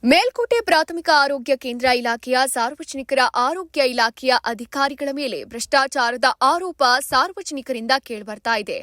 ಮೇಲ್ಕೋಟೆ ಪ್ರಾಥಮಿಕ ಆರೋಗ್ಯ ಕೇಂದ್ರ ಇಲಾಖೆಯ ಸಾರ್ವಜನಿಕರ ಆರೋಗ್ಯ ಇಲಾಖೆಯ ಅಧಿಕಾರಿಗಳ ಮೇಲೆ ಭ್ರಷ್ಟಾಚಾರದ ಆರೋಪ ಸಾರ್ವಜನಿಕರಿಂದ ಕೇಳಿಬರ್ತಾ ಇದೆ.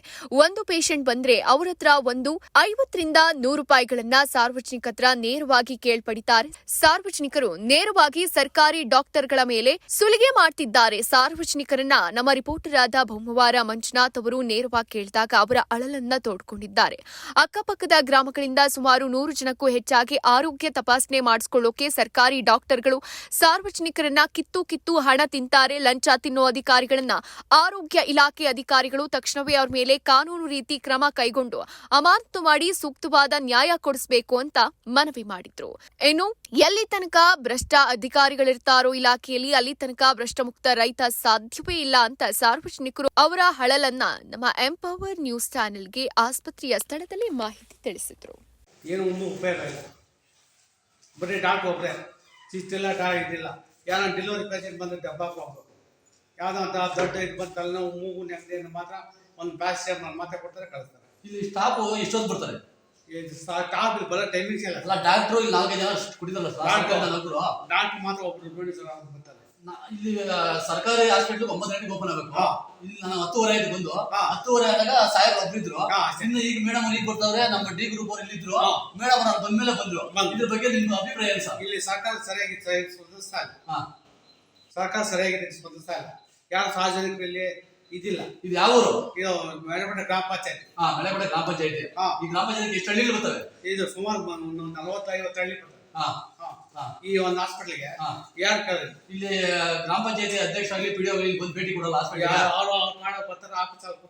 ಒಂದು ಪೇಷಂಟ್ ಬಂದ್ರೆ ಅವರ ಹತ್ರ ಒಂದು 50ರಿಂದ 100 ರೂಪಾಯಿಗಳನ್ನ ಸಾರ್ವಜನಿಕರ ನೇರವಾಗಿ ಕೇಳ್ಪಡಿತಾರೆ. ಸಾರ್ವಜನಿಕರು ನೇರವಾಗಿ ಸರ್ಕಾರಿ ಡಾಕ್ಟರ್ಗಳ ಮೇಲೆ ಸುಲಿಗೆ ಮಾಡ್ತಿದ್ದಾರೆ. ಸಾರ್ವಜನಿಕರನ್ನ ನಮ್ಮ ರಿಪೋರ್ಟರ್ ಆದ ಬೊಮ್ಮವಾರ ಮಂಜುನಾಥ್ ಅವರು ನೇರವಾಗಿ ಕೇಳಿದಾಗ ಅವರ ಅಳಲನ್ನ ತೋಡ್ಕೊಂಡಿದ್ದಾರೆ. ಅಕ್ಕಪಕ್ಕದ ಗ್ರಾಮಗಳಿಂದ ಸುಮಾರು 100 ಜನಕ್ಕೂ ಹೆಚ್ಚಾಗಿ ಆರೋಗ್ಯ ತಪಾಸಣೆ ಮಾಡಿಸಿಕೊಳ್ಳೋಕೆ ಸರ್ಕಾರಿ ಡಾಕ್ಟರ್ಗಳು ಸಾರ್ವಜನಿಕರನ್ನ ಕಿತ್ತು ಹಣ ತಿಂತಾರೆ. ಲಂಚ ತಿನ್ನೋ ಅಧಿಕಾರಿಗಳನ್ನ ಆರೋಗ್ಯ ಇಲಾಖೆ ಅಧಿಕಾರಿಗಳು ತಕ್ಷಣವೇ ಅವರ ಮೇಲೆ ಕಾನೂನು ರೀತಿ ಕ್ರಮ ಕೈಗೊಂಡು ಅಮಾನತು ಮಾಡಿ ಸೂಕ್ತವಾದ ನ್ಯಾಯ ಕೊಡಿಸಬೇಕು ಅಂತ ಮನವಿ ಮಾಡಿದ್ರು. ಇನ್ನು ಎಲ್ಲಿ ತನಕ ಭ್ರಷ್ಟ ಅಧಿಕಾರಿಗಳಿರ್ತಾರೋ ಇಲಾಖೆಯಲ್ಲಿ ಅಲ್ಲಿ ತನಕ ಭ್ರಷ್ಟಮುಕ್ತ ರೈತ ಸಾಧ್ಯವೇ ಇಲ್ಲ ಅಂತ ಸಾರ್ವಜನಿಕರು ಅವರ ಹಳಲನ್ನ ನಮ್ಮ ಎಂಪವರ್ ನ್ಯೂಸ್ ಚಾನೆಲ್ಗೆ ಆಸ್ಪತ್ರೆಯ ಸ್ಥಳದಲ್ಲಿ ಮಾಹಿತಿ ತಿಳಿಸಿದ್ರು. ಏನು ಒಂದು ಉಪಯೋಗ ಇಲ್ಲ, ಬರೀ ಡಾಕ್ಟ್ರ್ ಒಬ್ಬರೇ ಶಿಸ್ತಿಲ್ಲ, ಇದಿಲ್ಲ. ಯಾರೋ ಡೆಲಿವರಿ ಪೇಷಂಟ್ ಬಂದರೆ ಡಬ್ಬಾಕ್ ಹೋಗ್ಬೇಕು, ಯಾವುದೋ ಅಂತ ದೊಡ್ಡ ಇದು ಬಂದು ತಲೆನೋವು ಮೂಗು ನೆಗಡಿಯನ್ನು ಮಾತ್ರ ಒಂದು ಪ್ಯಾಸೇಜ್ ಮಾತ್ರ ಕೊಡ್ತಾರೆ, ಕಳಿಸ್ತಾರೆ. ಇಲ್ಲಿ ಸ್ಟಾಫ್ ಎಷ್ಟೊತ್ತು ಬರ್ತಾರೆ? ಸ್ಟಾಫ್ ಬರೋ ಟೈಮಿಂಗ್ಸ್ ಇಲ್ಲ. ಅಲ್ಲ, ಡಾಕ್ಟ್ರು ಇಲ್ಲಿ 4-5 ಜನ ಕುಡಿದಲ್ಲ, ಡಾಕ್ಟ್ರ್ ಮಾತ್ರ ಒಬ್ಬರು ಬರ್ತಾರೆ. ಇಲ್ಲಿ ಸರ್ಕಾರಿ ಹಾಸ್ಪಿಟ್ಲ್ 9 ಗಂಟೆಗೆ ಓಪನ್ ಆಗಬೇಕು. ಇಲ್ಲಿ ನಾನು 10:30 ಆಯ್ತು ಬಂದು, 10:30 ಆದಾಗ ಸಾಹೇಬ್ ಒಬ್ರಿದ್ರು. ಇನ್ನು ಈಗ ಮೇಡಮ್ ಈಗ ಬರ್ತಾವ್ರೆ, ನಮ್ಮ ಡಿ ಗ್ರೂಪ್ ಅವ್ರು ಇಲ್ಲಿದ್ರು. ಮೇಡಮ್ ಅವ್ರು ಬಂದ್ಮೇಲೆ ಬಂದ್ರು. ಇದ್ರ ಬಗ್ಗೆ ನಿಮ್ಮ ಅಭಿಪ್ರಾಯ ಏನು ಸರ್? ಇಲ್ಲಿ ಸರ್ಕಾರ ಸರಿಯಾಗಿ ಸ್ಪಂದಿಸ್ತಾ ಇಲ್ಲ. ಸರ್ಕಾರ ಸರಿಯಾಗಿ ಸ್ಪಂದಿಸ್ತಾ ಇಲ್ಲ. ಯಾರು ಸಾರ್ವಜನಿಕರಲ್ಲಿ ಇದಿಲ್ಲ. ಇದು ಯಾವ ಊರು? ಇದು ಮಳೆಪೇಟೆ ಗ್ರಾಮ ಪಂಚಾಯತ್. ಮಳೆಪೇಟೆ ಗ್ರಾಮ ಪಂಚಾಯತಿ. ಈ ಗ್ರಾಮ ಪಂಚಾಯತ್ ಎಷ್ಟು ಹಳ್ಳಿಗಳು ಬರ್ತವೆ? ಇದು ಸುಮಾರು 40-50 ಹಳ್ಳಿ ಬರ್ತವೆ. ಈ ಒಂದು ಹಾಸ್ಪಿಟಲ್ಗೆ ಯಾರು ಕೇಳಿದ್ರು? ಇಲ್ಲಿ ಗ್ರಾಮ ಪಂಚಾಯತಿ ಅಧ್ಯಕ್ಷ ಆಗಲಿ, ಪಿಡಿಒ ಆಗಲಿ ಬಂದು ಭೇಟಿ ಕೊಡಲ್ಲ ಹಾಸ್ಪಿಟಲ್. ಅವ್ರು ಮಾಡೋ ಬರ್ತಾರೆ, ಆಫೀಸ್